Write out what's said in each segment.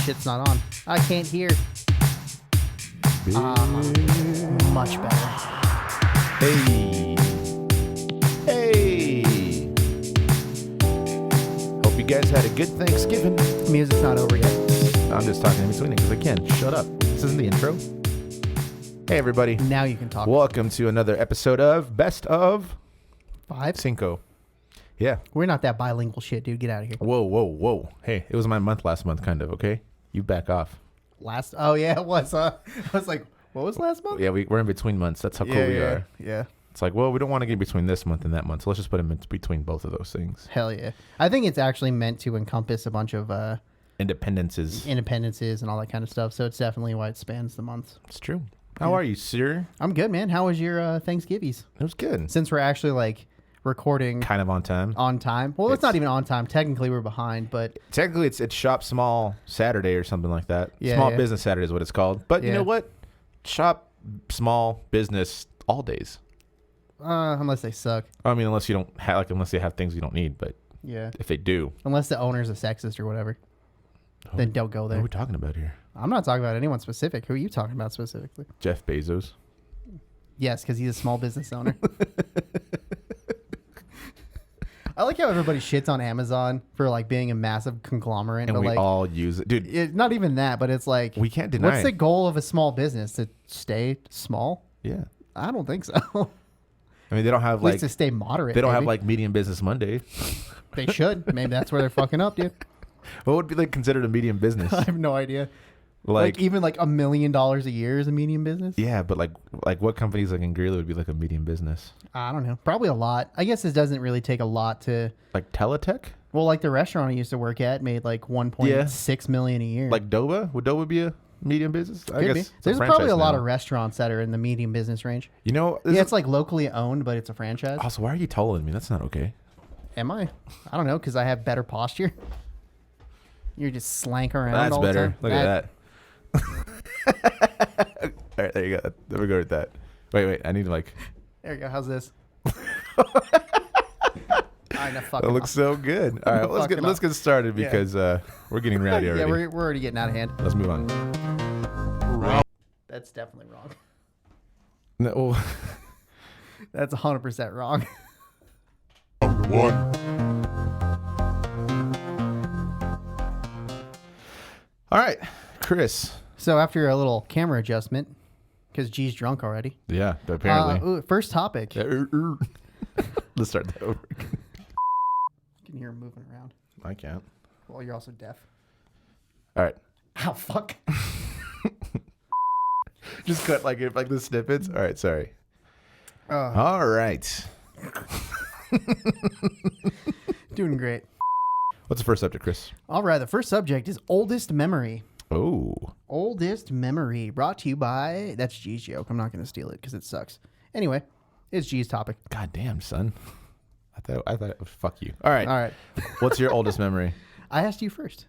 Shit's not on. I can't hear. Much better. Hey. Hope you guys had a good Thanksgiving. Music's not over yet. I'm just talking in between it because I can. Shut up. This isn't the intro. Hey, everybody. Now you can talk. Welcome to another episode of Best of 5? Cinco. Yeah. We're not that bilingual shit, dude. Get out of here. Whoa. Hey, it was my month last month, kind of, okay? You back off. Oh, yeah, it was. I was like, what was last month? Yeah, we're in between months. That's how cool we are. Yeah. It's like, well, we don't want to get between this month and that month, so let's just put them in between both of those things. Hell yeah. I think it's actually meant to encompass a bunch of Independences and all that kind of stuff. So it's definitely why it spans the months. It's true. How are you, sir? I'm good, man. How was your Thanksgivings? It was good. Since we're actually like recording Kind of on time. on time. Well, it's not even on time. Technically, we're behind, but Technically, it's Shop Small Saturday or something like that. Yeah, Small yeah. Business Saturday is what it's called. But you Yeah. know what? Shop Small Business all days. unless they suck. I mean, unless you don't have, unless they have things you don't need. But Yeah. if they do, Unless the owner's a sexist or whatever, then don't go what are there. we talking about here? I'm not talking about anyone specific. Who are you talking about specifically? Jeff Bezos. Yes, because he's a small business owner. I like how everybody shits on Amazon for like being a massive conglomerate. And but we like, all use it. Dude, not even that, but it's like, we can't deny what's the it. goal of a small business? To stay small? Yeah. I don't think so. I mean, they don't have At least like, to stay moderate. they don't have maybe. like Medium Business Monday. They should. Maybe that's where they're fucking up, dude. What would be like considered a medium business? I have no idea. Like even like $1 million a year is a medium business? Yeah, but like what companies like in Greeley would be like a medium business? I don't know. Probably a lot. I guess it doesn't really take a lot to. Like Teletech? Well, like the restaurant I used to work at made like 1.6 million a year. Like Doba? Would Doba be a medium business? I Could guess be. it's There's franchise probably a lot now. of restaurants that are in the medium business range. You know, Yeah, it's like locally owned, but it's a franchise. also, why are you taller than me? That's not okay. Am I? I don't know, because I have better posture. You're just slank around. That's all better. The time. Look at that. All right, there you go. There we go with that. Wait. I need to like. There you go. How's this? I know. That looks so good. All right, let's get started because we're getting rowdy already. Yeah, we're already getting out of hand. Let's move on. That's definitely wrong. No, That's 100% wrong. all right, Chris. So after a little camera adjustment, because G's drunk already. Yeah, apparently. First topic. Let's start that over. You can hear him moving around. I can't. Well, you're also deaf. All right. Oh, fuck. Just cut like the snippets. All right, sorry. All right. Doing great. What's the first subject, Chris? All right, the first subject is oldest memory. Oh. Oldest memory brought to you by... That's G's joke. I'm not going to steal it because it sucks. Anyway, it's G's topic. God damn, son. I thought it was fuck you. All right. All right. What's your oldest memory? I asked you first.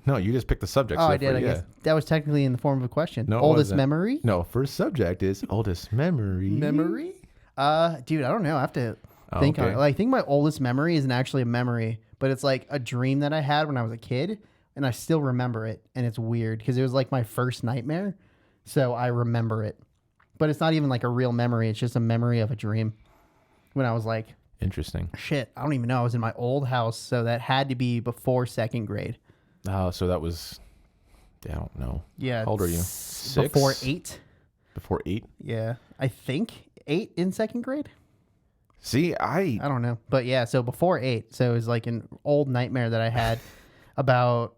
No, you just picked the subject. Oh, so I did, I guess. That was technically in the form of a question. No, it oldest wasn't. memory? No, first subject is oldest memory. Memory? Dude, I don't know. I have to think on okay. it. Like, I think my oldest memory isn't actually a memory, but it's like a dream that I had when I was a kid, and I still remember it, and it's weird because it was like my first nightmare, so I remember it. But it's not even like a real memory. It's just a memory of a dream when I was like, Interesting. shit, I don't even know. I was in my old house, so that had to be before second grade. Oh, so that was, I don't know. Yeah. How old are you? 6? Before 8. Before 8? Yeah. I think 8 in second grade. See, I don't know. But yeah, so before 8. So it was like an old nightmare that I had about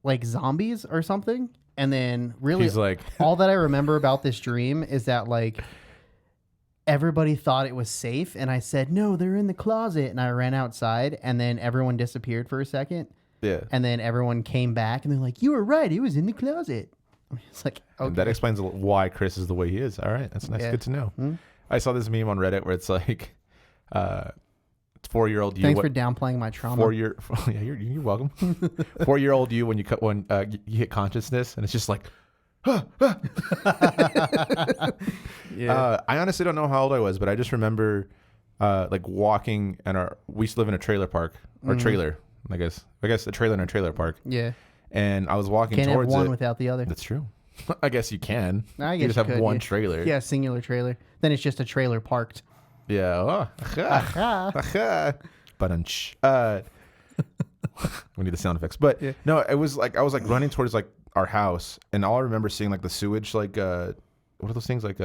like zombies or something. And then really he's like, all that I remember about this dream is that like everybody thought it was safe. And I said, no, they're in the closet. And I ran outside and then everyone disappeared for a second. yeah. And then everyone came back and they're like, you were right. It was in the closet. It's like, okay. And that explains why Chris is the way he is. All right. That's nice. Yeah. Good to know. Hmm? I saw this meme on Reddit where it's like, 4-year-old you. Thanks for downplaying my trauma. Yeah, you're welcome. 4-year-old you when you hit consciousness and it's just like, Yeah. I honestly don't know how old I was, but I just remember like walking and we used to live in a trailer park or trailer, I guess a trailer in a trailer park. Yeah. and I was walking Can't have towards one it. without the other. That's true. I guess you can. I guess you just have could, one yeah. trailer. Yeah, singular trailer. Then it's just a trailer parked. Yeah. Oh. Ah. But we need the sound effects. But Yeah. no, it was like I was like running towards like our house, and all I remember seeing like the sewage, like what are those things like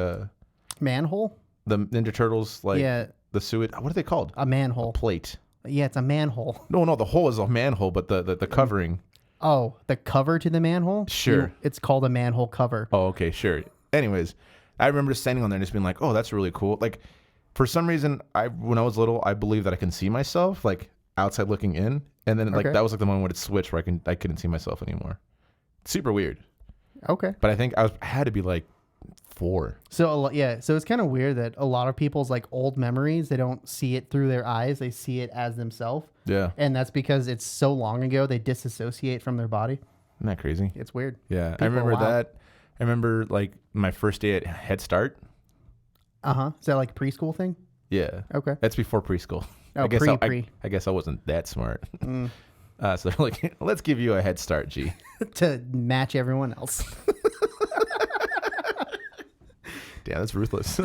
Manhole? the Ninja Turtles, like Yeah. the sewage. What are they called? A manhole. Plate. Yeah, it's a manhole. No, the hole is a manhole, but the covering. Oh, the cover to the manhole? Sure. It's called a manhole cover. Oh, okay, sure. Anyways, I remember just standing on there and just being like, "Oh, that's really cool." Like, for some reason, when I was little, I believed that I can see myself, like outside looking in, and then like Okay. that was like the moment when it switched where I couldn't see myself anymore. Super weird. Okay. But I think I had to be like 4. So so it's kind of weird that a lot of people's like old memories, they don't see it through their eyes, they see it as themselves. Yeah. And that's because it's so long ago they disassociate from their body. Isn't that crazy? It's weird. Yeah. People I remember are wild. that. I remember like my first day at Head Start. Uh-huh. Is that like a preschool thing? Yeah. Okay. That's before preschool. Oh, I guess pre. I guess I wasn't that smart. Mm. So they're like, let's give you a head start, G. To match everyone else. Damn, that's ruthless.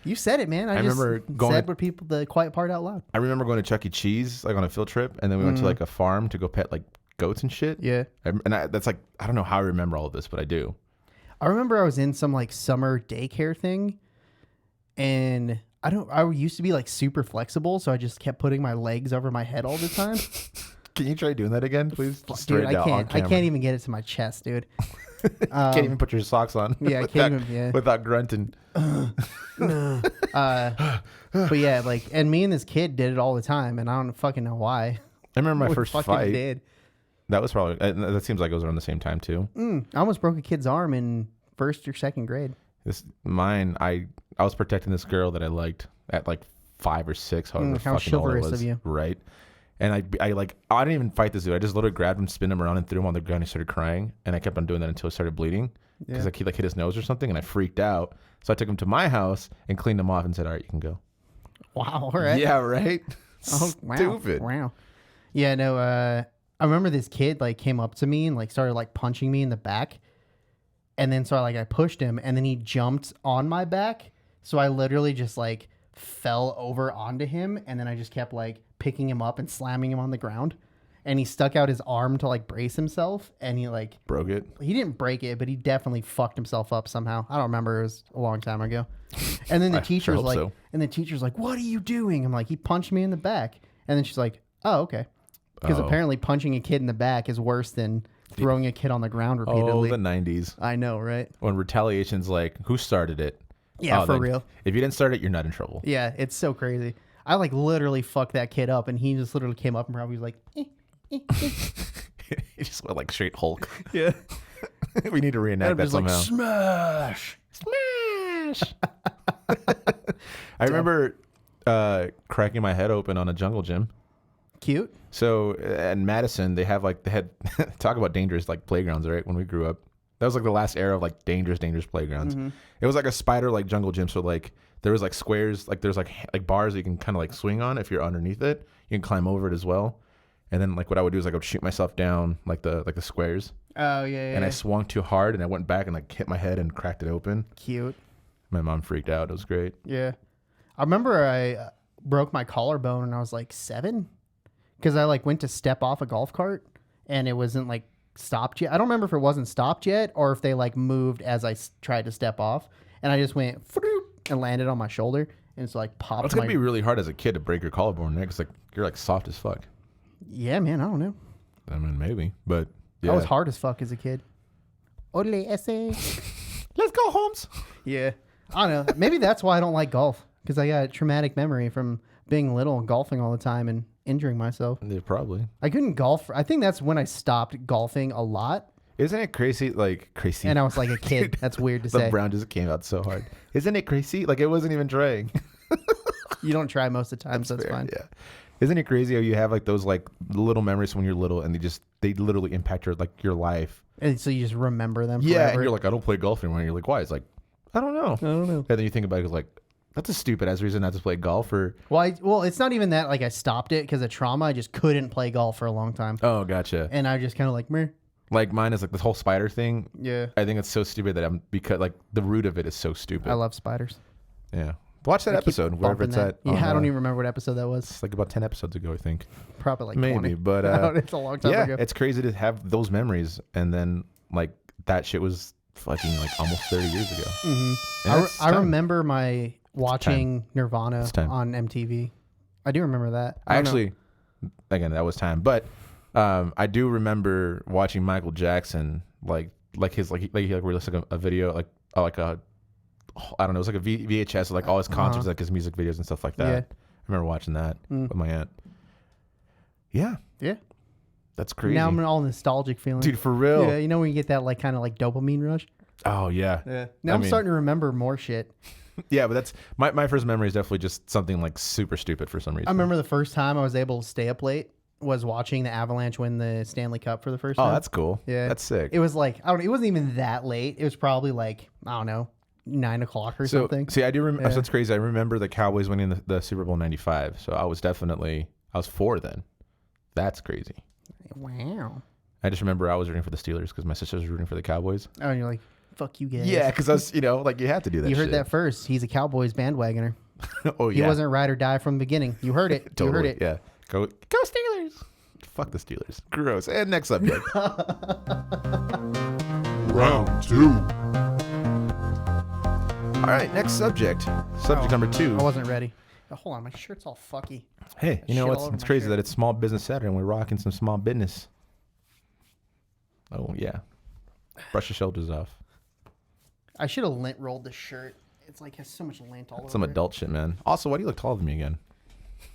You said it, man. I just remember going said what people the quiet part out loud. I remember going to Chuck E. Cheese like on a field trip, and then we went to like a farm to go pet like goats and shit. Yeah. That's like I don't know how I remember all of this, but I do. I remember I was in some like summer daycare thing, and I used to be like super flexible, so I just kept putting my legs over my head all the time. Can you try doing that again, please? Just Dude, straight I down on can't. I camera. can't even get it to my chest, dude. Can't even put your socks on. Yeah, I can't even. Yeah. Without grunting. But yeah, like, and me and this kid did it all the time, and I don't fucking know why. I remember my We first fucking fight. did. That was probably that seems like it was around the same time too. I almost broke a kid's arm in first or second grade. I was protecting this girl that I liked at like 5 or 6, however How fucking old I chivalrous was. of you. Right. And I didn't even fight this dude. I just literally grabbed him, spin him around, and threw him on the ground. He started crying, and I kept on doing that until he started bleeding because he like hit his nose or something, and I freaked out. So I took him to my house and cleaned him off and said, "All right, you can go." Wow. All right. Yeah. Right. Oh, wow. Stupid. Wow. Yeah. No. I remember this kid like came up to me and like started like punching me in the back, and then so I pushed him, and then he jumped on my back. So I literally just like fell over onto him, and then I just kept like picking him up and slamming him on the ground, and he stuck out his arm to like brace himself, and he like Broke it. he didn't break it, but he definitely fucked himself up somehow. I don't remember. It was a long time ago. And then the teacher's hope like, so. "What are you doing?" I'm like, "He punched me in the back." And then she's like, "Oh, okay." Because Oh. apparently punching a kid in the back is worse than throwing a kid on the ground Oh, repeatedly. the 90s. I know, right? When retaliation's like, who started it? Yeah, Oh, for then real. If you didn't start it, you're not in trouble. Yeah, it's so crazy. I like literally fucked that kid up, and he just literally came up and probably was like, He just went like straight Hulk. "Yeah." We need to reenact I'm that just like, somehow. smash. I remember cracking my head open on a jungle gym. Cute. So at Madison, they had talk about dangerous like playgrounds, right? When we grew up, that was like the last era of like dangerous playgrounds. Mm-hmm. It was like a spider like jungle gym. So like there was like squares, like there's like bars that you can kind of like swing on if you're underneath it. You can climb over it as well. And then like what I would do is like I would shoot myself down like the squares. Oh, yeah. And I swung too hard and I went back and like hit my head and cracked it open. Cute. My mom freaked out. It was great. Yeah. I remember I broke my collarbone when I was like 7 because I like went to step off a golf cart and it wasn't like stopped yet. I don't remember if it wasn't stopped yet or if they like moved as I tried to step off, and I just went and landed on my shoulder, and it's like popped. It's gonna be really hard as a kid to break your collarbone, Nick. It's like you're like soft as fuck. Yeah, man. I don't know. I mean, maybe, but yeah. I was hard as fuck as a kid. Ole essay. Let's go, Holmes. Yeah. I don't know. Maybe that's why I don't like golf, because I got a traumatic memory from being little and golfing all the time and injuring myself. Yeah, probably. I couldn't golf. I think that's when I stopped golfing a lot. Isn't it crazy? Like crazy. And I was like a kid. That's weird to The say. brown just came out so hard. Isn't it crazy? Like it wasn't even trying. You don't try most of the time, so it's Fair, fine. Yeah. Isn't it crazy how you have like those like little memories when you're little and they literally impact your life. And so you just remember them Yeah, forever. and you're like, I don't play golf anymore. And you're like, why? It's like, I don't know. I don't know. And then you think about it, it's like, that's a stupid ass reason not to play golf. Or Well, it's not even that like I stopped it because of trauma. I just couldn't play golf for a long time. oh, gotcha. And I just kind of like, meh. Like mine is like this whole spider thing. Yeah. I think it's so stupid that because like the root of it is so stupid. I love spiders. Yeah. Watch that episode, wherever it's at. Yeah, I don't even remember what episode that was. It's like about 10 episodes ago, I think. Probably like maybe, 20. but it's a long time ago. Yeah, it's crazy to have those memories, and then like that shit was fucking like almost 30 years ago. Mm-hmm. I remember watching Nirvana on MTV. I do remember that. Again, that was time, but I do remember watching Michael Jackson, like he released like a video, like a I don't know, it was like a VHS, like all his concerts, like his music videos and stuff like that. Yeah. I remember watching that with my aunt. Yeah. Yeah. That's crazy. Now I'm all nostalgic feeling. Dude, for real. Yeah, you know when you get that like kind of like dopamine rush? Oh, yeah. Yeah. Now I'm starting to remember more shit. Yeah, but that's my first memory is definitely just something like super stupid for some reason. I remember the first time I was able to stay up late was watching the Avalanche win the Stanley Cup for the first time. Oh, that's cool. Yeah. That's sick. It was like, it wasn't even that late. It was probably like, I don't know, 9 o'clock or something. See, I do remember. So it's crazy. I remember the Cowboys winning the Super Bowl '95. So I was 4 then. That's crazy. Wow. I just remember I was rooting for the Steelers because my sister was rooting for the Cowboys. Oh, and you're like, fuck you guys. Yeah, because I was, like you have to do that. You heard that first. He's a Cowboys bandwagoner. Oh yeah. He wasn't ride or die from the beginning. You heard it. Totally. You heard it. Yeah. Go Steelers. Fuck the Steelers. Gross. And next subject. Round 2. All right, next subject. Subject number 2. I wasn't ready. Oh, hold on, my shirt's all fucky. Hey, you know Shit all what's over it's my crazy shirt. that it's Small Business Saturday and we're rocking some small business. Oh yeah. Brush your shoulders off. I should have lint rolled the shirt. It's like has so much lint all over. Some adult shit, man. Also, why do you look taller than me again?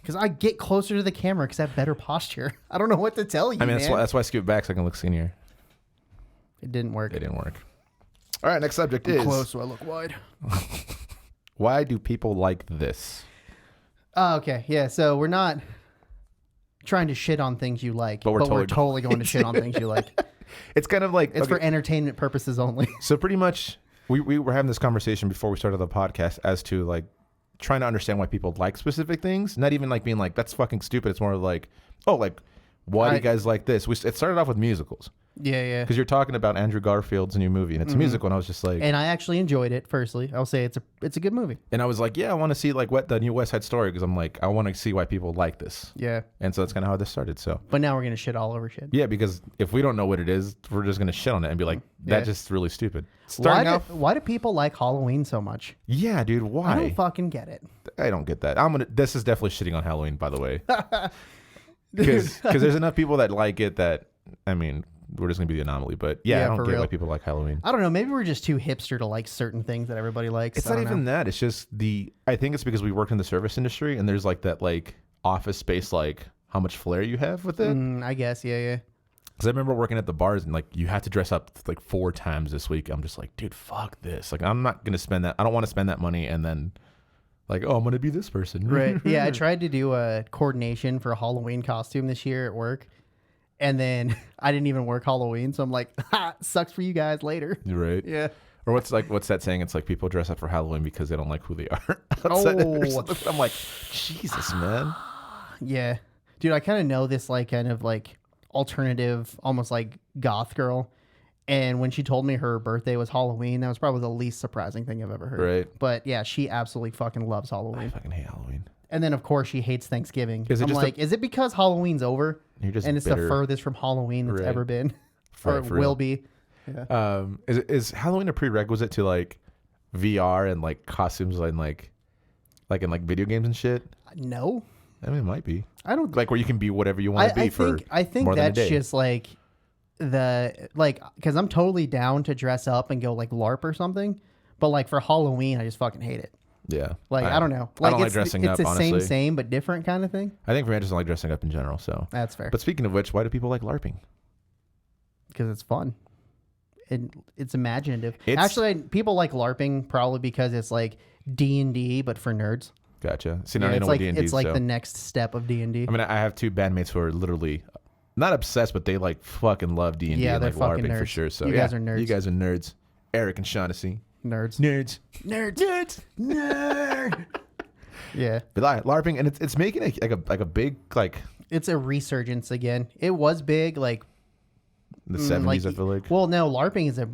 Because I get closer to the camera because I have better posture. I don't know what to tell you. I mean, man. that's why I scoot back so I can look skinnier. It didn't work. It didn't work. All right, next subject I'm is close, so I look wide. why do people like this? Oh, okay. Yeah, so we're not trying to shit on things you like, But we're totally going to shit on things you like. It's kind of like It's for entertainment purposes only. So pretty much, we were having this conversation before we started the podcast as to like trying to understand why people like specific things. Not even like being like that's fucking stupid. It's more like, oh, like why do you guys like this? It started off with musicals. Yeah, yeah. Because you're talking about Andrew Garfield's new movie and it's a musical, and I was just like, And I actually enjoyed it. Firstly, I'll say it's a good movie. and I was like, yeah, I want to see like what the new West Side Story because I'm like, I want to see why people like this. Yeah, And so that's kind of how this started. So but now we're gonna shit all over shit. yeah, because if we don't know what it is, we're just gonna shit on it and be like, that's just really stupid. Why Starting off, why do people like Halloween so much? yeah, dude, why? I don't fucking get it. I don't get that. This is definitely shitting on Halloween, by the way, because there's enough people that like it that I mean, we're just gonna be the anomaly. But yeah, Yeah, I don't for get real. why people like Halloween. I don't know. Maybe we're just too hipster to like certain things that everybody likes. It's I not don't even know. that. It's just I think it's because we work in the service industry and there's like that like office space like how much flair you have with it. I guess. Yeah, yeah. Because I remember working at the bars and like you have to dress up like 4 times this week. I'm just like, dude, fuck this. Like I'm not gonna spend that. I don't want to spend that money and then like, oh, I'm gonna be this person. Right. Yeah, I tried to do a coordination for a Halloween costume this year at work, and then I didn't even work Halloween, so I'm like, ha, sucks for you guys later. Right. Yeah. Or what's that saying? It's like people dress up for Halloween because they don't like who they are. outside of it or something. I'm like, Jesus, man. Yeah. Dude, I kind of know this like kind of like alternative, almost like goth girl. And when she told me her birthday was Halloween, that was probably the least surprising thing I've ever heard. Right. But yeah, she absolutely fucking loves I Halloween. fucking hate Halloween. And then of course she hates Thanksgiving. Is it I'm just like, is it because Halloween's over? You're just And it's bitter. the furthest from Halloween it's Right. ever been. For- or for will real. be. Yeah. Is Halloween a prerequisite to like VR and like costumes and like in like video games and shit? No. I mean, it might be I don't like where you can be whatever you want to be I think more than a that's day. just like because I'm totally down to dress up and go like LARP or something, but like for Halloween I just fucking hate it. Yeah. Like I don't know. I Like don't like it's dressing it's up, the honestly. same but different kind of thing. I think for me, I just don't like dressing up in general. So That's fair. But speaking of which, why do people like LARPing? Because it's fun. It's imaginative. It's- Actually, people like LARPing probably because it's like D&D but for nerds. Gotcha. See, now Yeah, I it's know like what D&D it's is, like so. the next step of D&D. I mean, I have 2 bandmates who are literally not obsessed, but they like fucking love D&D Yeah, and they're like fucking LARPing for nerds. sure. So You yeah, guys are nerds. You guys are nerds. Eric and Shaughnessy. Nerds. Nerds. Nerds. Nerd. Yeah. But LARPing, and it's making a big like It's a resurgence again. It was big like the 70s. I feel like. Well, no, LARPing is a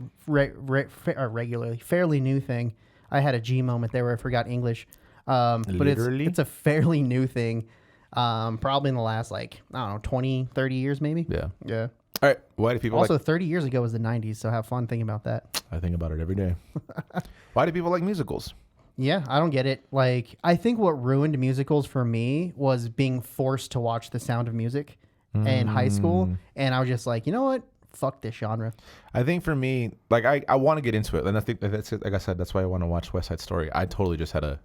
fairly new thing. I had a G moment there where I forgot English, but it's a fairly new thing. Probably in the last, like, I don't know, 20, 30 years maybe. Yeah. Yeah. All right. Why do people also 30 years ago was the 90s, so have fun thinking about that. I think about it every day. Why do people like musicals? Yeah, I don't get it. Like, I think what ruined musicals for me was being forced to watch The Sound of Music in high school, and I was just like, you know what? Fuck this genre. I think for me, like, I want to get into it, and I think that's it. Like I said, that's why I want to watch West Side Story. I totally just had a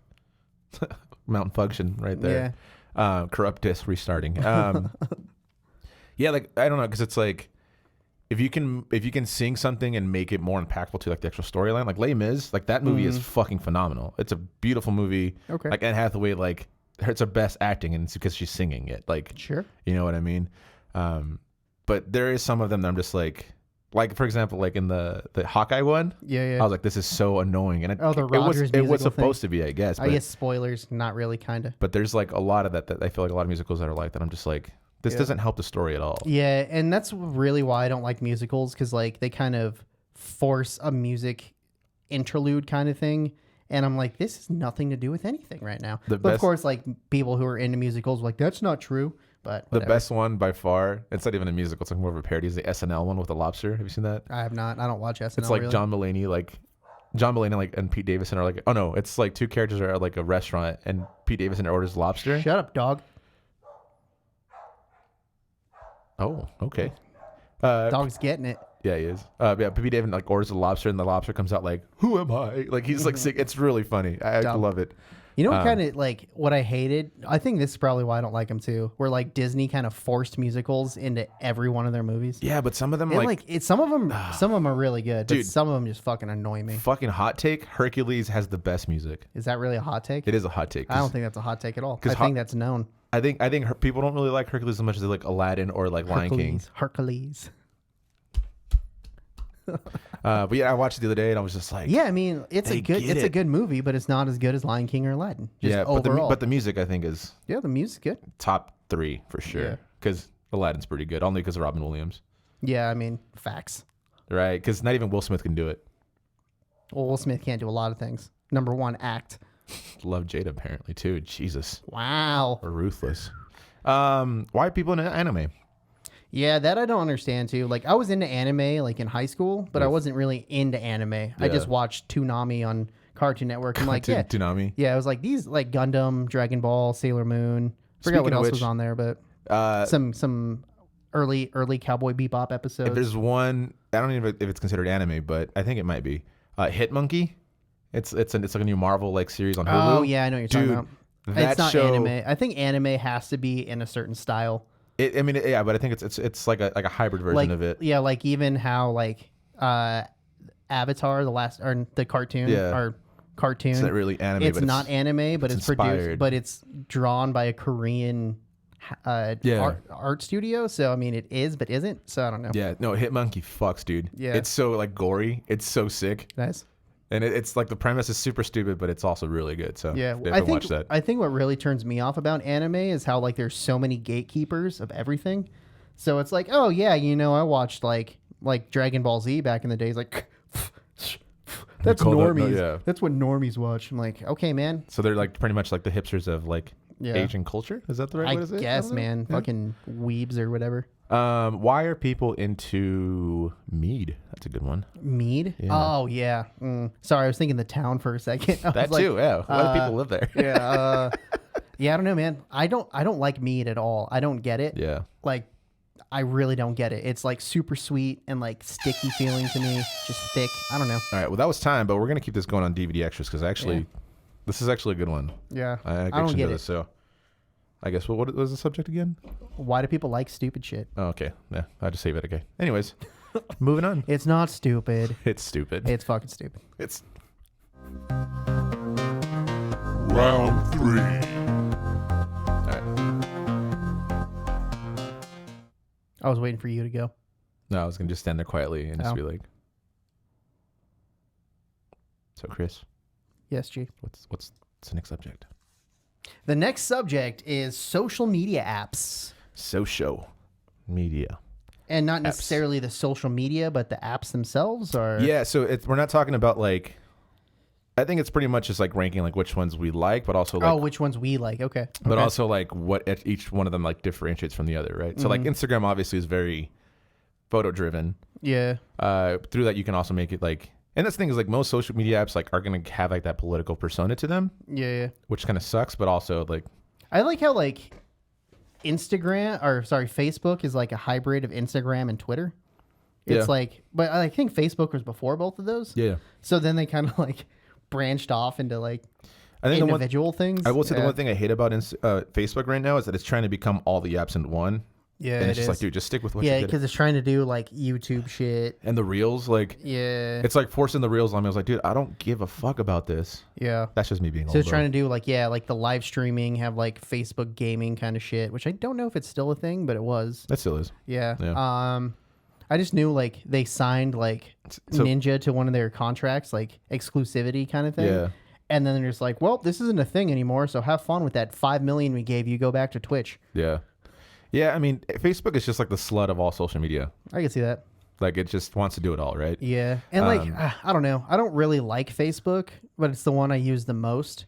mountain function right there. Yeah. Corrupt disk restarting. Yeah, like, I don't know, because it's like, if you can sing something and make it more impactful to, like, the actual storyline, like Les Mis, like, that movie is fucking phenomenal. It's a beautiful movie. Okay. Like, Anne Hathaway, like, it's her best acting, and it's because she's singing it. Like, sure, you know what I mean? But there is some of them that I'm just like, for example, like in the Hawkeye one. Yeah. I was like, this is so annoying, and it was supposed to be, I guess. But, I guess spoilers, not really, kind of. But there's like a lot of that I feel like a lot of musicals that are like that. I'm just like, this doesn't help the story at all. Yeah, and that's really why I don't like musicals, because like they kind of force a music interlude kind of thing, and I'm like, this has nothing to do with anything right now. But of course, like, people who are into musicals are like, that's not true. But whatever. The best one by far, it's not even a musical, it's like more of a parody, is the SNL one with the lobster. Have you seen that? I have not. I don't watch SNL. It's like really. John Mulaney like and Pete Davidson are like, oh no, it's like two characters are at like a restaurant and Pete Davidson orders lobster. Shut up, dog. Oh, okay. Dog's getting it. Yeah, he is. Yeah, Pete Davidson like orders the lobster, and the lobster comes out like, "Who am I?" Like, he's like sick. It's really funny. I love it. You know what kind of like what I hated? I think this is probably why I don't like them too. Where like Disney kind of forced musicals into every one of their movies. Yeah, but some of them some of them are really good, but dude, some of them just fucking annoy me. Fucking hot take: Hercules has the best music. Is that really a hot take? It is a hot take. I don't think that's a hot take at all. I think that's known. I think people don't really like Hercules as much as they like Aladdin or like Lion King. Hercules. But yeah, I watched it the other day and I was just like, yeah, I mean, it's a good movie, but it's not as good as Lion King or Aladdin. Just yeah, overall. But the music I think is the music's good. Top 3 for sure. Because Aladdin's pretty good, only because of Robin Williams. Yeah, I mean, facts. Right, because not even Will Smith can do it. Well, Will Smith can't do a lot of things. Number 1, act. Love Jada apparently too. Jesus. Wow. Or ruthless. Why are people into anime? Yeah, that I don't understand too. Like, I was into anime like in high school, but I wasn't really into anime. Yeah. I just watched Toonami on Cartoon Network. I'm like, yeah, Toonami. Yeah, it was like these like Gundam, Dragon Ball, Sailor Moon. Forgot what else was on there, but some early Cowboy Bebop episodes. If there's one, I don't even know if it's considered anime, but I think it might be. Hitmonkey. It's like a new Marvel like series on Hulu. Oh yeah, I know what you're talking about. It's not anime. I think anime has to be in a certain style. But I think it's like a hybrid version of it. Yeah, like even how like Avatar, the cartoon or cartoon. It's not really anime. It's not anime, but it's produced, but it's drawn by a Korean art studio. So I mean, it is, but isn't. So I don't know. Yeah, no, Hitmonkey fucks, dude. Yeah, it's so like gory. It's so sick. Nice. And it's like the premise is super stupid, but it's also really good. So yeah, watch that. I think what really turns me off about anime is how like there's so many gatekeepers of everything. So it's like, oh yeah, I watched like Dragon Ball Z back in the days. Like, that's normies. That's what normies watch. I'm like, okay, man. So they're like pretty much like the hipsters of like Asian culture. Is that the right way to say it? I guess, man. Yeah. Fucking weebs or whatever. Why are people into mead? That's a good one. Mead? Yeah. Oh, yeah. Sorry, I was thinking the town for a second. That too, yeah. A lot of people live there. Yeah. Yeah, I don't know, man. I don't like mead at all. I don't get it. Yeah. Like, I really don't get it. It's like super sweet and like sticky feeling to me. Just thick. I don't know. All right. Well, that was time, but we're going to keep this going on DVD Extras because this is actually a good one. Yeah. I don't get it. So I guess, what was the subject again? Why do people like stupid shit? Oh, okay. Yeah, I'll just save it. Okay. Anyways, moving on. It's not stupid. It's stupid. It's fucking stupid. It's round 3. All right. I was waiting for you to go. No, I was gonna just stand there quietly and just be like, "So, Chris." Yes, G. What's the next subject? The next subject is social media apps. Social media. And not necessarily the social media, but the apps themselves, or Yeah, so we're not talking about like. I think it's pretty much just like ranking like which ones we like, but also like which ones we like. Okay, but also like what each one of them like differentiates from the other, right? So like Instagram obviously is very photo driven. Yeah. Through that you can also make it like, and that's the thing is like most social media apps like are gonna have like that political persona to them. Yeah. Which kind of sucks, but also like I like how like Facebook is like a hybrid of Instagram and Twitter. It's like, but I think Facebook was before both of those. Yeah. So then they kind of like branched off into like I think individual things. I will say the one thing I hate about Facebook right now is that it's trying to become all the apps in one. Yeah, and it's just like, dude, just stick with what you Yeah, did. because it's trying to do like YouTube shit. And the reels, like, it's like forcing the reels on me. I was like, dude, I don't give a fuck about this. Yeah. That's just me being old. So it's trying to do like, like the live streaming, have like Facebook gaming kind of shit, which I don't know if it's still a thing, but it was. That still is. Yeah. I just knew like they signed like Ninja to one of their contracts, like exclusivity kind of thing. Yeah. And then they're just like, well, this isn't a thing anymore, so have fun with that $5 million we gave you. Go back to Twitch. Yeah. Yeah, I mean, Facebook is just like the slut of all social media. I can see that. Like, it just wants to do it all, right? Yeah. And like, I don't know. I don't really like Facebook, but it's the one I use the most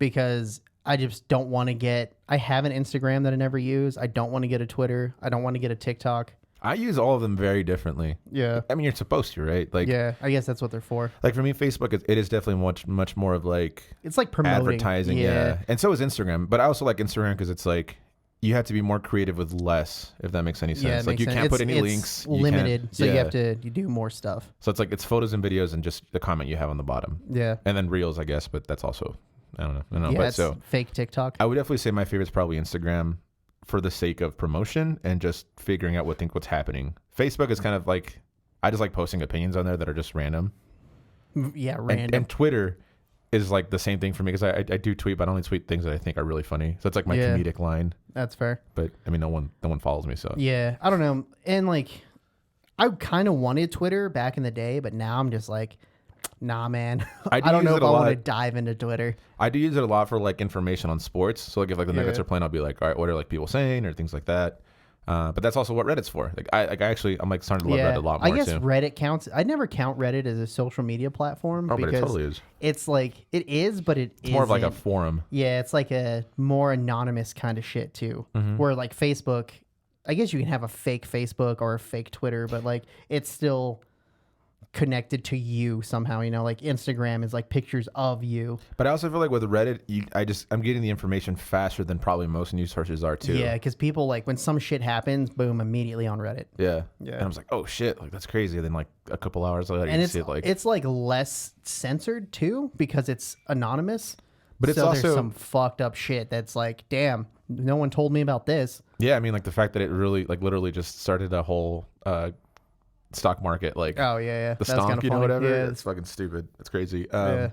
because I just don't want to get... I have an Instagram that I never use. I don't want to get a Twitter. I don't want to get a TikTok. I use all of them very differently. Yeah. I mean, you're supposed to, right? Like, yeah, I guess that's what they're for. Like, for me, Facebook, it is definitely much more of like... It's like promoting. Advertising, yeah. And so is Instagram. But I also like Instagram because it's like... You have to be more creative with less, if that makes any sense. Yeah, like you can't put any links. Limited, so you have to do more stuff. So it's like it's photos and videos and just the comment you have on the bottom. Yeah. And then reels, I guess, but that's also I don't know. Yeah, but it's so fake TikTok. I would definitely say my favorite is probably Instagram for the sake of promotion and just figuring out what's happening. Facebook is kind of like I just like posting opinions on there that are just random. Yeah, random. And Twitter is like the same thing for me because I do tweet, but I only tweet things that I think are really funny. So it's like my comedic line. That's fair. But I mean, no one follows me, so yeah, I don't know. And like, I kind of wanted Twitter back in the day, but now I'm just like, nah, man. I don't know if I want to dive into Twitter. I do use it a lot for like information on sports. So like if like the Nuggets are playing, I'll be like, all right, what are like people saying or things like that. But that's also what Reddit's for. Like I'm like starting to love Reddit a lot more. I guess too. Reddit counts. I never count Reddit as a social media platform. Oh, because but it totally is. It's like it is, but it's more of like a forum. Yeah, it's like a more anonymous kind of shit too. Where like Facebook, I guess you can have a fake Facebook or a fake Twitter, but like it's still connected to you somehow, you know, like Instagram is like pictures of you. But I also feel like with Reddit, I'm getting the information faster than probably most news sources are too. Yeah, because people like when some shit happens, boom, immediately on Reddit. Yeah. Yeah. And I was like, oh shit, like that's crazy. And then like a couple hours later, and you see it like it's like less censored too because it's anonymous. But it's so also there's some fucked up shit that's like, damn, no one told me about this. Yeah, I mean like the fact that it really like literally just started a whole stock market, like oh yeah, the stonk, you know, whatever. Yeah. It's fucking stupid. It's crazy. Have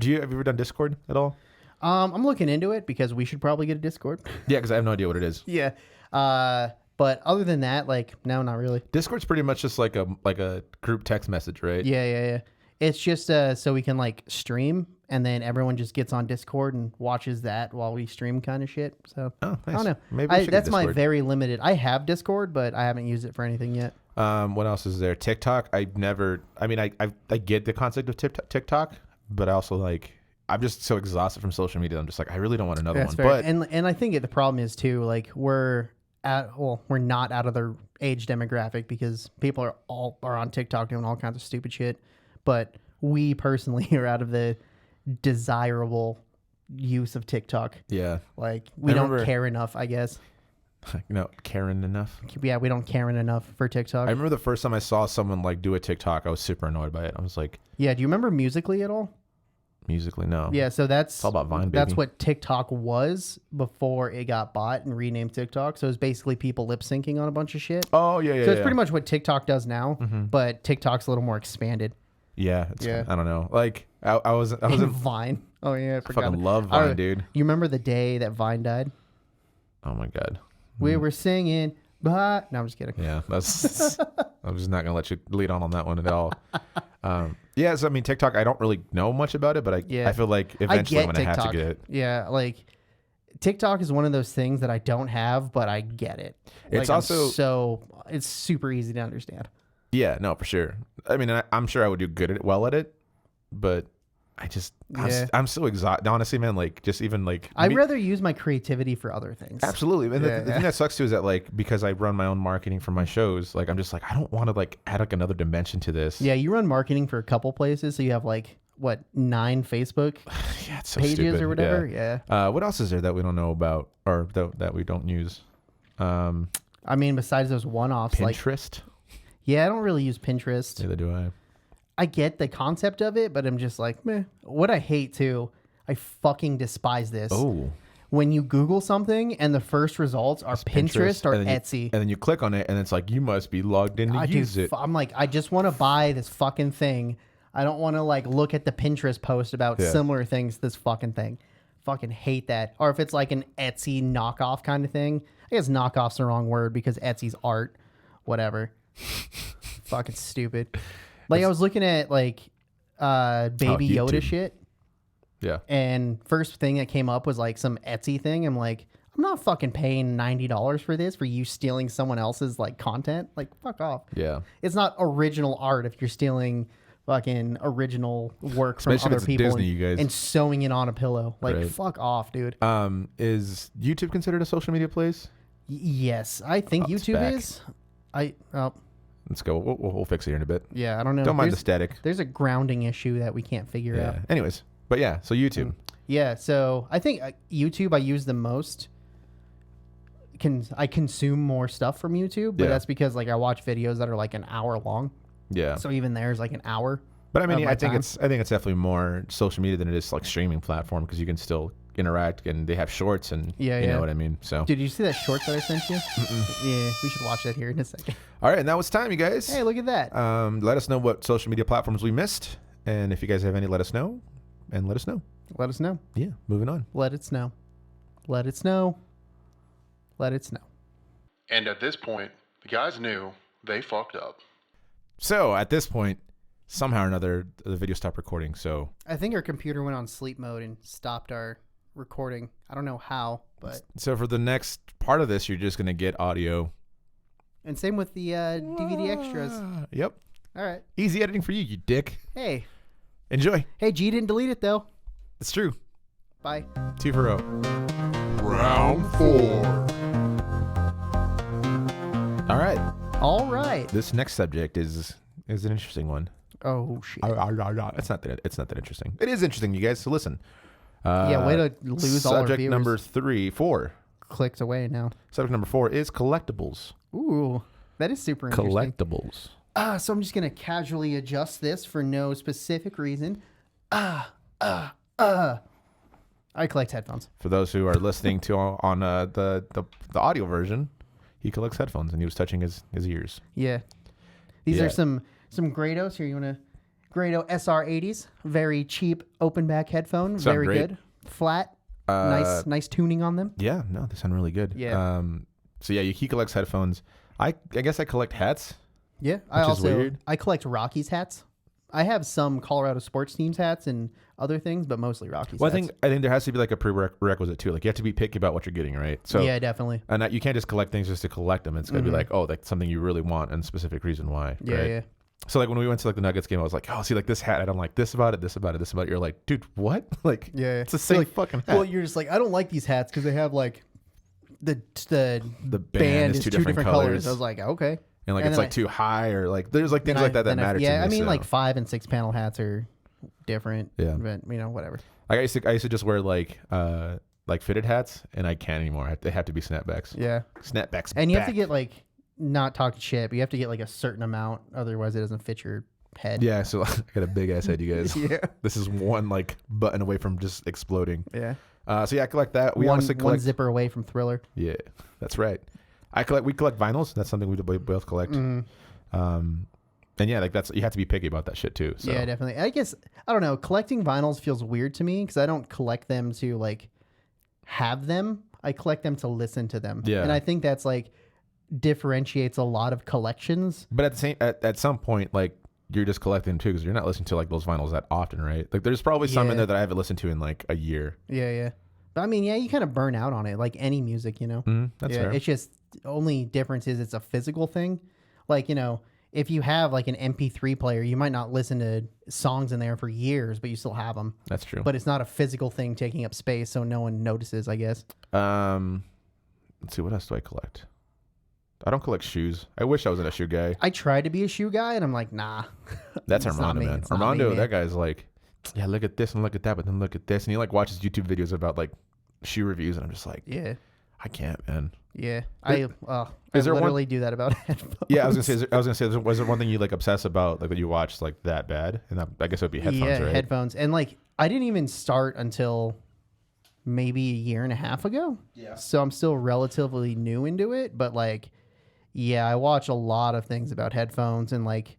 you ever done Discord at all? I'm looking into it because we should probably get a Discord. Yeah, because I have no idea what it is. Yeah, but other than that, like, no, not really. Discord's pretty much just like a group text message, right? Yeah. It's just so we can like stream, and then everyone just gets on Discord and watches that while we stream, kind of shit. So nice. I don't know. Maybe that's my very limited. I have Discord, but I haven't used it for anything yet. What else is there? TikTok. I get the concept of TikTok, but I also like I'm just so exhausted from social media. I'm just like I really don't want another That's one. fair. But and I think the problem is too, like we're not out of the age demographic because people are on TikTok doing all kinds of stupid shit, but we personally are out of the desirable use of TikTok. Yeah, like we don't care enough, I guess. Caring enough. Yeah, we don't care enough for TikTok. I remember the first time I saw someone like do a TikTok, I was super annoyed by it. I was like, yeah, do you remember Musical.ly at all? Musical.ly, no. Yeah, so it's all about Vine, baby. That's what TikTok was before it got bought and renamed TikTok. So it's basically people lip syncing on a bunch of shit. Oh yeah. So it's pretty much what TikTok does now, but TikTok's a little more expanded. Yeah, I don't know. Like I was in Vine. Oh yeah, I forgot. Fucking love Vine, dude. You remember the day that Vine died? Oh my god. We were singing, but no, I'm just kidding. Yeah, that's. I'm just not gonna let you lead on that one at all. Yeah, so I mean, TikTok. I don't really know much about it, but I feel like eventually I'm gonna have to get it. Yeah, like TikTok is one of those things that I don't have, but I get it. It's I'm also it's super easy to understand. Yeah, no, for sure. I mean, I'm sure I would do well at it, but I'm so exhausted. Honestly, man, like just even like I'd rather use my creativity for other things. Absolutely. And the thing that sucks too is that like because I run my own marketing for my shows, like I'm just like I don't want to like add like another dimension to this. Yeah, you run marketing for a couple places, so you have like what 9 Facebook it's so pages stupid. or whatever. Yeah. What else is there that we don't know about or that we don't use? I mean, besides those one-offs, Pinterest. Yeah, I don't really use Pinterest. Neither do I. I get the concept of it, but I'm just like, meh. What I hate too, I fucking despise this. Oh. When you Google something and the first results are Pinterest or and Etsy. And then you click on it and it's like, you must be logged in to use it. I'm like, I just want to buy this fucking thing. I don't want to like look at the Pinterest post about similar things to this fucking thing. Fucking hate that. Or if it's like an Etsy knockoff kind of thing. I guess knockoff's the wrong word because Etsy's art. Whatever. Fucking stupid. Like I was looking at like Baby Yoda shit. Yeah. And first thing that came up was like some Etsy thing. I'm like, I'm not fucking paying $90 for this for you stealing someone else's like content. Like fuck off. Yeah. It's not original art if you're stealing fucking original work Especially from other if it's people Disney, you guys. and sewing it on a pillow. Like Right. fuck off, dude. Is YouTube considered a social media place? Yes, I think it's YouTube back. is. Let's go. We'll fix it here in a bit. Yeah, I don't know. Don't mind the static. There's a grounding issue that we can't figure out. Anyways, but yeah, so YouTube. Yeah, so I think YouTube I use the most. I consume more stuff from YouTube, but that's because like I watch videos that are like an hour long. Yeah. So even there's like an hour. But I mean, of my I think time. it's definitely more social media than it is like streaming platform because you can still interact and they have shorts and you know what I mean. So. Did you see that short that I sent you? Yeah, we should watch that here in a second. All right, and now it's time, you guys. Hey, look at that. Let us know what social media platforms we missed, and if you guys have any, let us know, and let us know. Let us know. Yeah, moving on. Let it snow. Let it snow. Let it snow. And at this point, the guys knew they fucked up. So at this point, somehow or another, the video stopped recording. So I think our computer went on sleep mode and stopped our recording. I don't know how, but for the next part of this, you're just gonna get audio. And same with the DVD extras. Yep. All right. Easy editing for you, you dick. Hey. Enjoy. Hey, G didn't delete it though. It's true. Bye. 2 for 0. Round 4. All right. All right. This next subject is an interesting one. Oh shit. It's not that interesting. It is interesting, you guys. So listen. Yeah, way to lose all our subject viewers. number 4. Clicked away now. Subject number 4 is collectibles. Ooh, that is super interesting. Collectibles. So I'm just gonna casually adjust this for no specific reason. I collect headphones. For those who are listening to on the audio version, he collects headphones and he was touching his ears. Yeah. These Yeah. are some Grados. Here, you want to Grado SR80s. Very cheap open back headphone. Sound Very great. good. Flat. Nice tuning on them. Yeah, no, they sound really good. Yeah. So yeah, he collects headphones. I guess I collect hats. Yeah. Which is weird. I collect Rockies hats. I have some Colorado sports teams hats and other things, but mostly Rockies Well, hats. I think there has to be like a prerequisite too. Like you have to be picky about what you're getting, right? So yeah, definitely. and you can't just collect things just to collect them. It's gonna be like, oh, that's something you really want and specific reason why. Yeah, right? yeah. So like when we went to like the Nuggets game, I was like, oh, see, like this hat, I don't like this about it, this about it, this about it. You're like, dude, what? Like, Yeah, it's the same like, fucking hat. Well, you're just like, I don't like these hats because they have like the band is is two different colors. I was like, okay. and like and it's then like too high or like there's like things like that matter to me. Yeah, I mean so. like 5 and 6 panel hats are different. Yeah. But whatever. I used to just wear like fitted hats, and I can't anymore. They have to be snapbacks. Yeah. Snapbacks. And you have to back. get like, not talking shit, but you have to get like a certain amount. Otherwise it doesn't fit your head. Yeah, so I got a big ass head, you guys. Yeah. This is one like button away from just exploding. Yeah. So yeah, I collect that. We one honestly collect. one zipper away from Thriller. Yeah, that's right. We collect vinyls. That's something we both collect. And yeah, like you have to be picky about that shit too. So. Yeah, definitely. I guess, I don't know. Collecting vinyls feels weird to me because I don't collect them to like have them. I collect them to listen to them. Yeah. And I think that's like differentiates a lot of collections. But at some point, like you're just collecting too, because you're not listening to like those vinyls that often, right? Like there's probably some in there that I haven't listened to in like a year. Yeah, yeah. But I mean, yeah, you kind of burn out on it, like any music, you know. That's Yeah, fair. it's just only difference is it's a physical thing. Like, you know, if you have like an MP3 player, you might not listen to songs in there for years, but you still have them. That's true. But it's not a physical thing taking up space, so no one notices, I guess. Let's see, what else do I collect? I don't collect shoes. I wish I was a shoe guy. I tried to be a shoe guy, and I'm like, nah. That's It's not Armando, me. man. It's not me, Armando, man. that guy's like, yeah, look at this and look at that, but then look at this, and he like watches YouTube videos about like shoe reviews, and I'm just like, Yeah, I can't, man. yeah. Is I there one- literally do that about headphones. Yeah, I was gonna say, was there one thing you like obsess about, like that you watched like that bad? And I guess it would be headphones, Yeah, right? headphones. And like, I didn't even start until maybe a year and a half ago. Yeah. So I'm still relatively new into it, but like, yeah, I watch a lot of things about headphones and like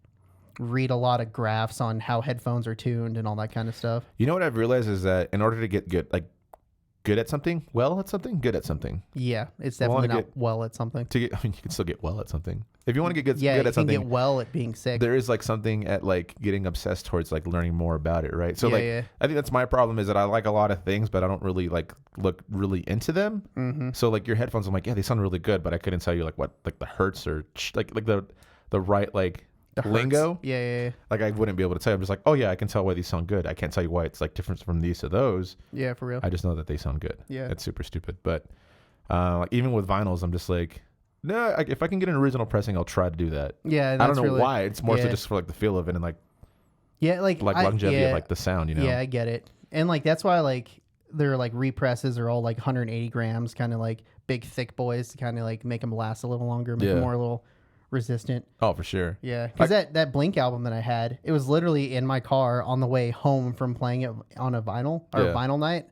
read a lot of graphs on how headphones are tuned and all that kind of stuff. You know what I've realized is that in order to get good, like good at something, good at something, Yeah, it's I wanna definitely not well at something. to get, I mean, you can still get well at something. If you want to get Yeah, good you at can something, get well at being sick. there is like something at like getting obsessed towards like learning more about it, right? So Yeah, like yeah. I think that's my problem is that I like a lot of things, but I don't really like look really into them. Mm-hmm. So like your headphones, I'm like, yeah, they sound really good, but I couldn't tell you like what like the hertz or like the right like lingo. Yeah, yeah, yeah. Like I wouldn't be able to tell you. I'm just like, oh yeah, I can tell why these sound good. I can't tell you why it's like different from these to those. Yeah, for real. I just know that they sound good. Yeah. It's super stupid. But like, even with vinyls, I'm just like, no, if I can get an original pressing, I'll try to do that. Yeah, I don't that's know really, why. It's more so yeah. just for like the feel of it and like Yeah, like longevity yeah, of like the sound, you know? Yeah, I get it. And like that's why like their like represses are all like 180 grams, kind of like big thick boys to kind of like make them last a little longer, make them more a little resistant. Oh, for sure. Yeah, because that Blink album that I had, it was literally in my car on the way home from playing it on a vinyl or vinyl night.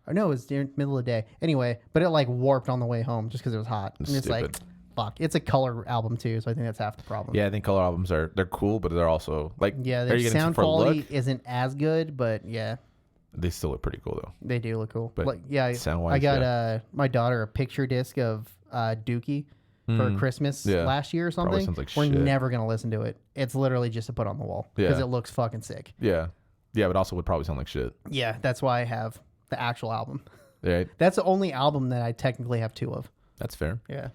Or no, it was during middle of the day. Anyway, but it like warped on the way home just because it was hot. And it's like, Stupid. fuck. It's a color album too, so I think that's half the problem. Yeah, I think color albums they're cool, but they're also like, Yeah, are their you getting sound for quality look? isn't as good, but yeah, They still look pretty cool though. they do look cool. But Like, yeah, sound-wise, I got yeah. my daughter a picture disc of Dookie for Christmas Yeah. last year or Probably something. sounds like We're shit. never gonna listen to it. It's literally just to put on the wall because Yeah. it looks fucking sick. Yeah. Yeah, but also would probably sound like shit. Yeah, that's why I have the actual album. Right? That's the only album that I technically have two of. That's fair. Yeah.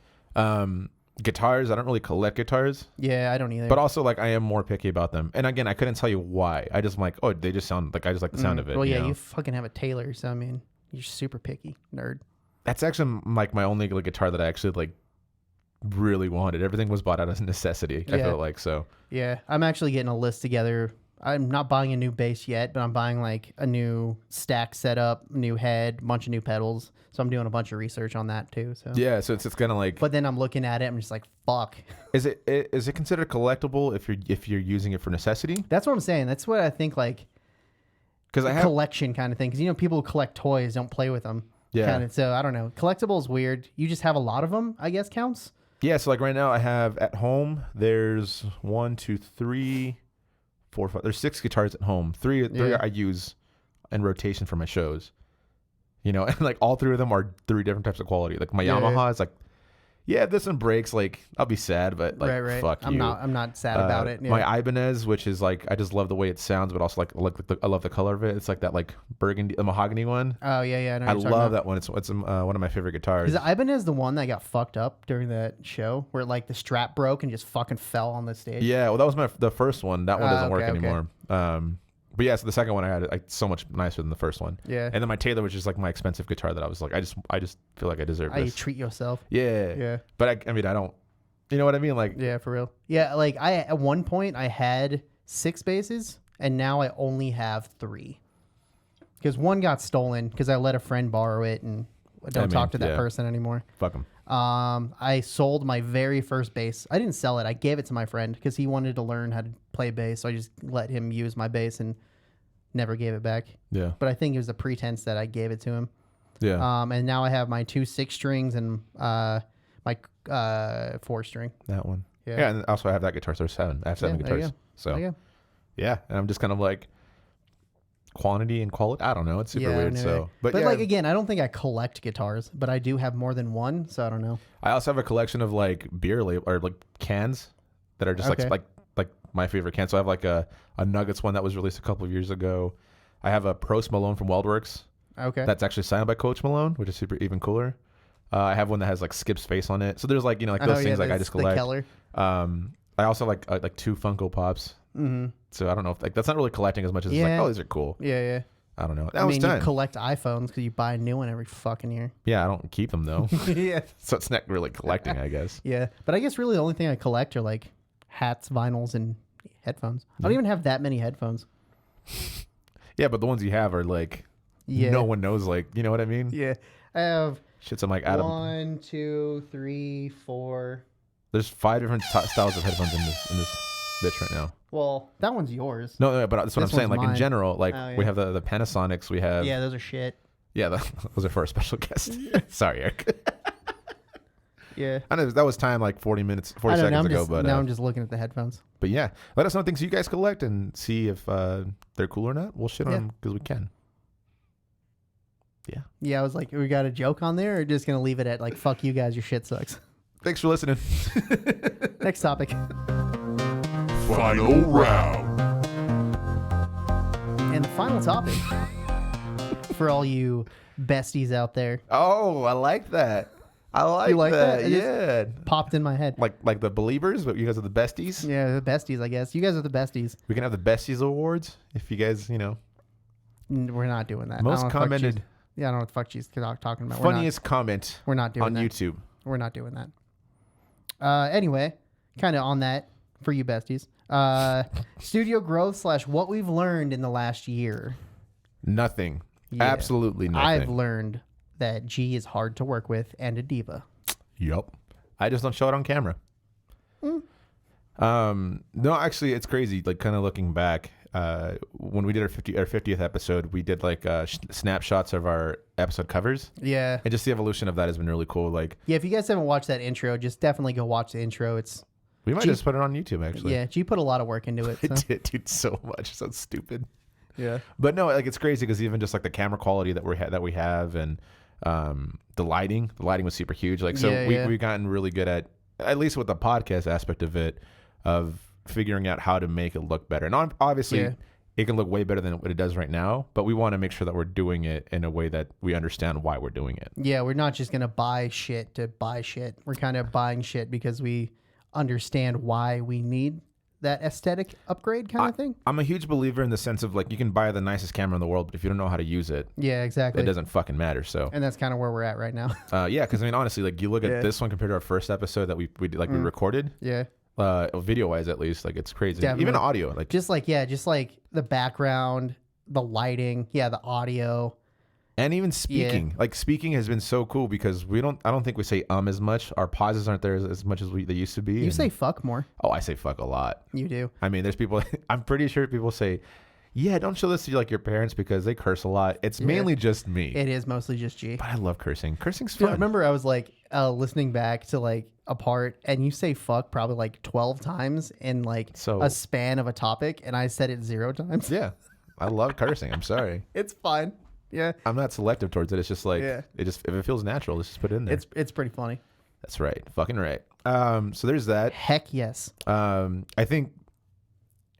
Guitars, I don't really collect guitars, Yeah, I don't either. but also like I am more picky about them. And again, I couldn't tell you why. I just like, oh, they just sound like I just like the sound of it. Well, yeah, know? you fucking have a Taylor, so I mean, you're super picky, nerd. That's actually like my only like guitar that I actually like really wanted. Everything was bought out as necessity. I Yeah. feel like so. Yeah, I'm actually getting a list together. I'm not buying a new bass yet, but I'm buying like a new stack setup, new head, bunch of new pedals. So I'm doing a bunch of research on that too. So Yeah, so it's kind of like. but then I'm looking at it, I'm just like, fuck. Is it considered collectible if you're using it for necessity? That's what I'm saying. That's what I think, like Because I have collection kind of thing. Because you know, people who collect toys don't play with them. Yeah. Kinda, so I don't know. Collectible is weird. You just have a lot of them, I guess counts. Yeah, so like right now I have at home, there's 1, 2, 3, 4, 5. There's 6 guitars at home. Three Yeah. I use in rotation for my shows. You know, and like all 3 of them are 3 different types of quality. Like my Yeah, Yamaha is like, yeah, if this one breaks, like I'll be sad, but like right. fuck I'm you. not sad about it. Yeah. My Ibanez, which is like I just love the way it sounds, but also like I love the color of it. It's like that like burgundy, the mahogany one. Oh yeah. I love that one. It's one of my favorite guitars. Is Ibanez the one that got fucked up during that show where like the strap broke and just fucking fell on the stage? Yeah, well, that was the first one. That one doesn't work okay. anymore. But yeah, so the second one I had like so much nicer than the first one. Yeah. And then my Taylor, which is like my expensive guitar that I was like, I just feel like I deserve How you this. treat yourself. Yeah. Yeah. But I mean, I don't. You know what I mean? Like, Yeah, for real. Yeah, like I at one point I had 6 basses and now I only have 3. Because one got stolen because I let a friend borrow it and I don't talk to that person anymore. fuck them. I sold my very first bass. I didn't sell it. I gave it to my friend because he wanted to learn how to play bass. So I just let him use my bass and never gave it back. Yeah. But I think it was a pretense that I gave it to him. Yeah. And now I have my 2 6-strings and my 4-string. That one. Yeah. Yeah. And also I have that guitar. So there's 7. I have 7 Yeah, there you guitars. go. So Yeah. yeah. And I'm just kind of like quantity and quality. I don't know. It's super Yeah, weird. no So, way. but But yeah, like again, I don't think I collect guitars, but I do have more than one, so I don't know. I also have a collection of like beer label or like cans that are just Okay. like my favorite cans. So I have like a Nuggets one that was released a couple of years ago. I have a Prost Malone from Weldworks. Okay. That's actually signed by Coach Malone, which is super even cooler. I have one that has like Skip's face on it. So there's like, like those things like I just collect. The Keller. I also like 2 Funko Pops. Mm-hmm. So I don't know if that's not really collecting as much as it's like, oh, these are cool. Yeah. I don't know. I mean, time. you collect iPhones because you buy a new one every fucking year. Yeah, I don't keep them though. Yeah. So it's not really collecting, I guess. Yeah. But I guess really the only thing I collect are like hats, vinyls, and headphones. I don't even have that many headphones. Yeah, but the ones you have are like, no one knows, like, you know what I mean? Yeah. I have Shit's I'm like, Adam. 1, 2, 3, 4. There's 5 different styles of headphones in this bitch right now. Well, that one's yours. No, but that's what I'm This saying. one's Like in mine. general, like Oh, yeah. we have the Panasonics. We have Yeah, those are shit. yeah, those are for a special guest. Sorry, Eric. Yeah. I know that was time like 40 I don't know, seconds ago, but now I'm just looking at the headphones. but yeah, let us know things you guys collect and see if they're cool or not. We'll shit on them because we can. Yeah. Yeah, I was like, we got a joke on there, or just gonna leave it at like, fuck you guys, your shit sucks. Thanks for listening. Next topic. Final round. And the final topic for all you besties out there Oh, I like that. I like, You like that? It just Yeah. popped in my head. Like the believers, but you guys are the besties. Yeah, the besties, I guess. You guys are the besties. We can have the besties awards if you guys, We're not doing that. most I don't know what the fuck commented, she's- Yeah, I don't know what the fuck she's talking about. funniest comment We're not doing on that. YouTube. We're not doing that. Anyway, kind of on that for you besties. Studio growth / what we've learned in the last year. Nothing. Yeah. Absolutely nothing. I've learned that G is hard to work with and a diva. Yup. I just don't show it on camera. No, actually, it's crazy. Like, kind of looking back, when we did our 50th episode, we did like snapshots of our episode covers, Yeah. and just the evolution of that has been really cool. Like, Yeah, if you guys haven't watched that intro, just definitely go watch the intro. It's we might just put it on YouTube. Actually, yeah, G put a lot of work into it. it So. did, dude, so much. So stupid. Yeah. But no, like it's crazy because even just like the camera quality that we have, and the lighting was super huge. Like, so we've gotten really good at least with the podcast aspect of it, of figuring out how to make it look better. And obviously, it can look way better than what it does right now, but we want to make sure that we're doing it in a way that we understand why we're doing it. Yeah, we're not just gonna buy shit to buy shit. We're kind of buying shit because we understand why we need that aesthetic upgrade kind of thing. I'm a huge believer in the sense of like, you can buy the nicest camera in the world, but if you don't know how to use it, Yeah, exactly. it doesn't fucking matter. So And that's kind of where we're at right now. yeah, because I mean, honestly, like you look at Yeah. this one compared to our first episode that we did, like we recorded, Yeah. video wise at least, like it's crazy. Definitely. Even audio, like Just like the background, the lighting, the audio. and even speaking. Like speaking has been so cool because I don't think we say as much. Our pauses aren't there as much as they used to be. You say fuck more. Oh, I say fuck a lot. You do. I mean, there's people. I'm pretty sure people say, "Yeah, don't show this to like your parents because they curse a lot." It's mainly just me. It is mostly just G. But I love cursing. Cursing's Dude, fun. I remember I was like listening back to like a part, and you say fuck probably like 12 times in like So- a span of a topic, and I said it 0 times. Yeah, I love cursing. I'm sorry. It's fine. Yeah. I'm not selective towards it. It's just like Yeah. it just if it feels natural, let's just put it in there. It's pretty funny. That's right. Fucking right. So there's that. Heck yes. I think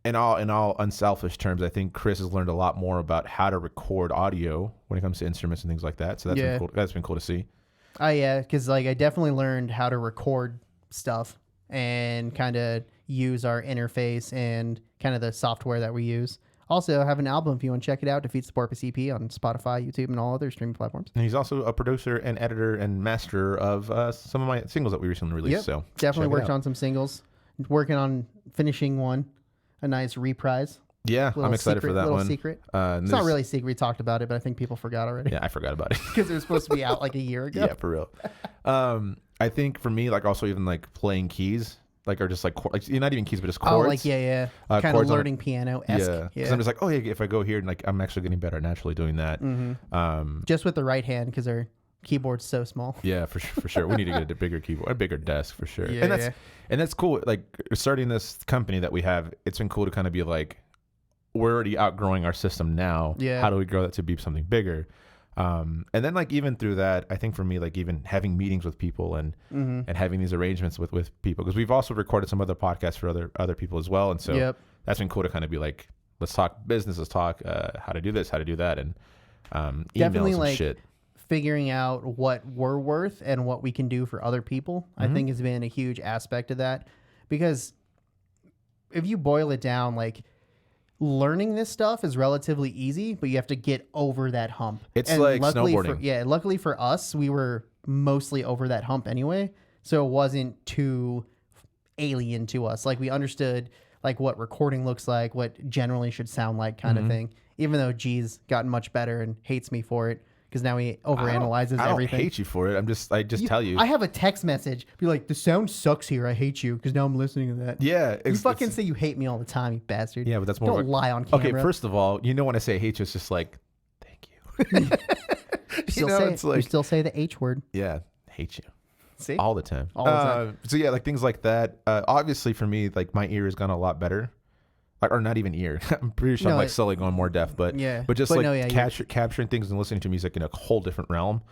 in all unselfish terms, I think Chris has learned a lot more about how to record audio when it comes to instruments and things like that. So that's been cool. That's been cool to see. Yeah, because like I definitely learned how to record stuff and kind of use our interface and kind of the software that we use. Also, I have an album if you want to check it out, Defeats the Porpoise EP on Spotify, YouTube, and all other streaming platforms. And he's also a producer and editor and master of some of my singles that we recently released. Yep. So Definitely check it worked out. on some singles. Working on finishing one, a nice reprise. Yeah, I'm excited for that little one. Secret. It's It's not really a secret. We talked about it, but I think people forgot already. Yeah, I forgot about it. Because it was supposed to be out like a year ago. Yeah, for real. I think for me, like also even like playing keys, like or just like not even keys, but just chords. Oh, like kind of chords on learning piano-esque. Yeah, because I'm just like, oh yeah, if I go here and like I'm actually getting better at naturally doing that. Just with the right hand because our keyboard's so small. Yeah, for sure. We need to get a bigger keyboard, a bigger desk for sure. Yeah, and that's cool. Like starting this company that we have, it's been cool to kind of be like, we're already outgrowing our system now. Yeah. How do we grow that to be something bigger? And then like even through that, I think for me, like even having meetings with people and having these arrangements with people, because we've also recorded some other podcasts for other people as well. And so that's been cool to kind of be like, let's talk business, let's talk how to do this, how to do that. And emails and shit. Figuring out what we're worth and what we can do for other people, I think has been a huge aspect of that. Because if you boil it down, like learning this stuff is relatively easy, but you have to get over that hump. It's and like luckily snowboarding. Luckily for us, we were mostly over that hump anyway. So it wasn't too alien to us. Like we understood like what recording looks like, what generally should sound like kind of thing. Even though G's gotten much better and hates me for it. Because now he overanalyzes I don't everything. hate you for it. I just tell you. I have a text message. Be like, the sound sucks here. I hate you. Because now I'm listening to that. Yeah. You fucking say you hate me all the time, you bastard. Yeah, but that's more Don't of a, lie on camera. Okay, first of all, when I say hate you, it's just like, thank you. You still say the H word. Yeah, hate you. See? All the time. All the time. So yeah, like things like that. Obviously for me, like my ear has gone a lot better. Or not even ear. I'm pretty sure I'm like slowly going more deaf, but capturing things and listening to music in a whole different realm.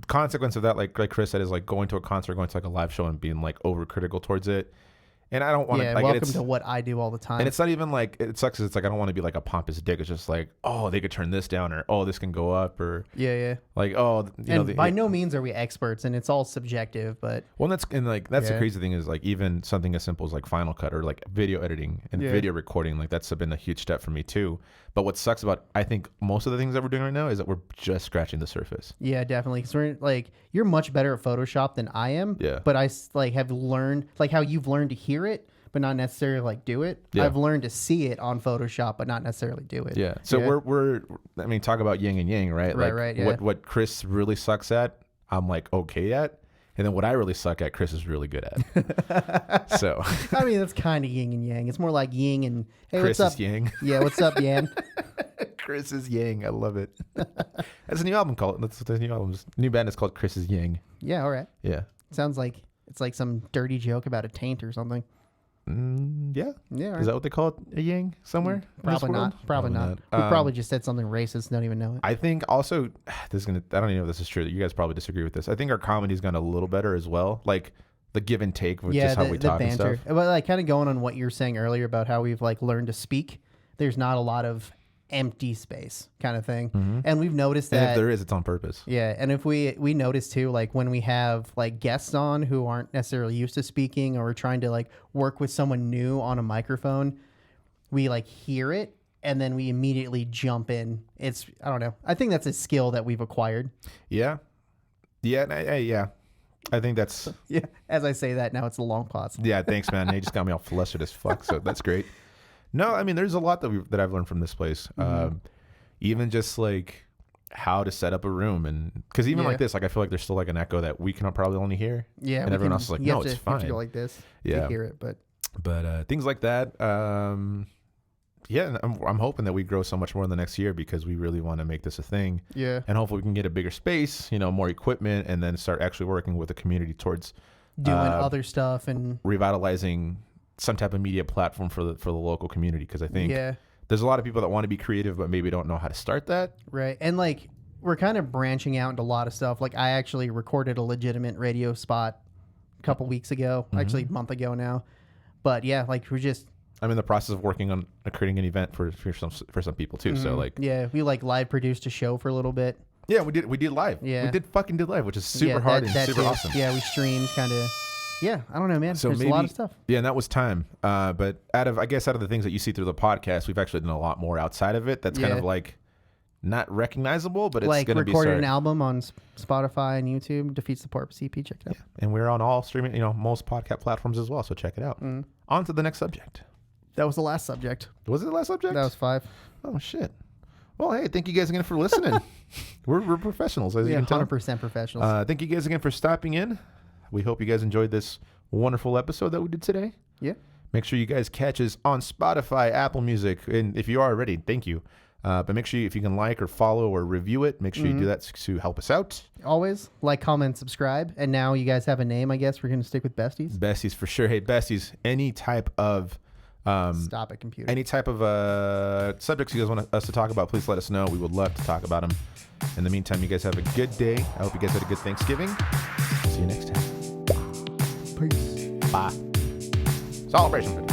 Consequence of that, like Chris said, is like going to a concert, going to like a live show and being like overcritical towards it. And I don't want to. Yeah, like, welcome to what I do all the time. And it's not even like it sucks. It's like I don't want to be like a pompous dick. It's just like, oh, they could turn this down, or oh, this can go up, or like oh, by no means are we experts, and it's all subjective. But that's the crazy thing is like even something as simple as like Final Cut or like video editing and video recording, like that's been a huge step for me too. But what sucks about I think most of the things that we're doing right now is that we're just scratching the surface. Yeah, definitely. Because we're like you're much better at Photoshop than I am. Yeah. But I like have learned like how you've learned to hear it, but not necessarily like do it. Yeah. I've learned to see it on Photoshop, but not necessarily do it. Yeah. So we're I mean, talk about yin and yang, right? Right. Yeah. What Chris really sucks at, I'm like okay at. And then what I really suck at, Chris is really good at. So I mean, that's kind of yin and yang. It's more like yin and hey, Chris what's up? Is yang. Yeah, what's up, Yan? Chris is yang. I love it. That's a new album called. That's the new album. New band is called Chris is Yang. Yeah. All right. Yeah. Sounds like it's like some dirty joke about a taint or something. Yeah. Yeah. Right. Is that what they call it? A yang somewhere? Probably not. Probably not. We probably just said something racist. Don't even know it. I think also this is gonna. I don't even know if this is true. You guys probably disagree with this. I think our comedy's gone a little better as well. Like the give and take with just how we talk and stuff. But like kind of going on what you were saying earlier about how we've like learned to speak. There's not a lot of empty space kind of thing. And we've noticed that. And if there is, it's on purpose. Yeah. And if we notice too, like when we have like guests on who aren't necessarily used to speaking or we're trying to like work with someone new on a microphone, we like hear it and then we immediately jump in. I don't know. I think that's a skill that we've acquired. Yeah. Yeah. I think that's. Yeah. As I say that now, it's a long pause. Yeah. Thanks, man. You just got me all flustered as fuck. So that's great. No, I mean, there's a lot that I've learned from this place. Even just like how to set up a room, and because even like this, like I feel like there's still like an echo that we can probably only hear. Yeah, and everyone else is like, no, it's fine. You have to go like this to hear it, but things like that. Yeah, and I'm hoping that we grow so much more in the next year because we really want to make this a thing. Yeah, and hopefully we can get a bigger space, more equipment, and then start actually working with the community towards doing other stuff and revitalizing some type of media platform for the local community, because I think there's a lot of people that want to be creative but maybe don't know how to start that. Right. And like we're kind of branching out into a lot of stuff. Like I actually recorded a legitimate radio spot a couple weeks ago, actually a month ago now. But yeah, like I'm in the process of working on creating an event for some people too. So like we like live produced a show for a little bit. Yeah, we did live. Yeah, we did live, which is super hard and super awesome. Yeah, we streamed kind of. Yeah, I don't know, man. So there's a lot of stuff. Yeah, and that was time. But out of the things that you see through the podcast, we've actually done a lot more outside of it. That's kind of like not recognizable, but it's like going to be recorded an album on Spotify and YouTube. Defeats the Purpose EP. Check it out. Yeah. And we're on all streaming, most podcast platforms as well. So check it out. On to the next subject. That was the last subject. Was it the last subject? That was 5. Oh shit. Well, hey, thank you guys again for listening. we're professionals, as you can tell. 100% professionals. Thank you guys again for stopping in. We hope you guys enjoyed this wonderful episode that we did today. Yeah. Make sure you guys catch us on Spotify, Apple Music, and if you are already, thank you. But make sure if you can like or follow or review it, make sure you do that to help us out. Always like, comment, subscribe. And now you guys have a name, I guess. We're going to stick with Besties. Besties for sure. Hey, Besties, any type of... Stop it, computer. Any type of subjects you guys want us to talk about, please let us know. We would love to talk about them. In the meantime, you guys have a good day. I hope you guys had a good Thanksgiving. See you next time. Peace. Bye. Celebration.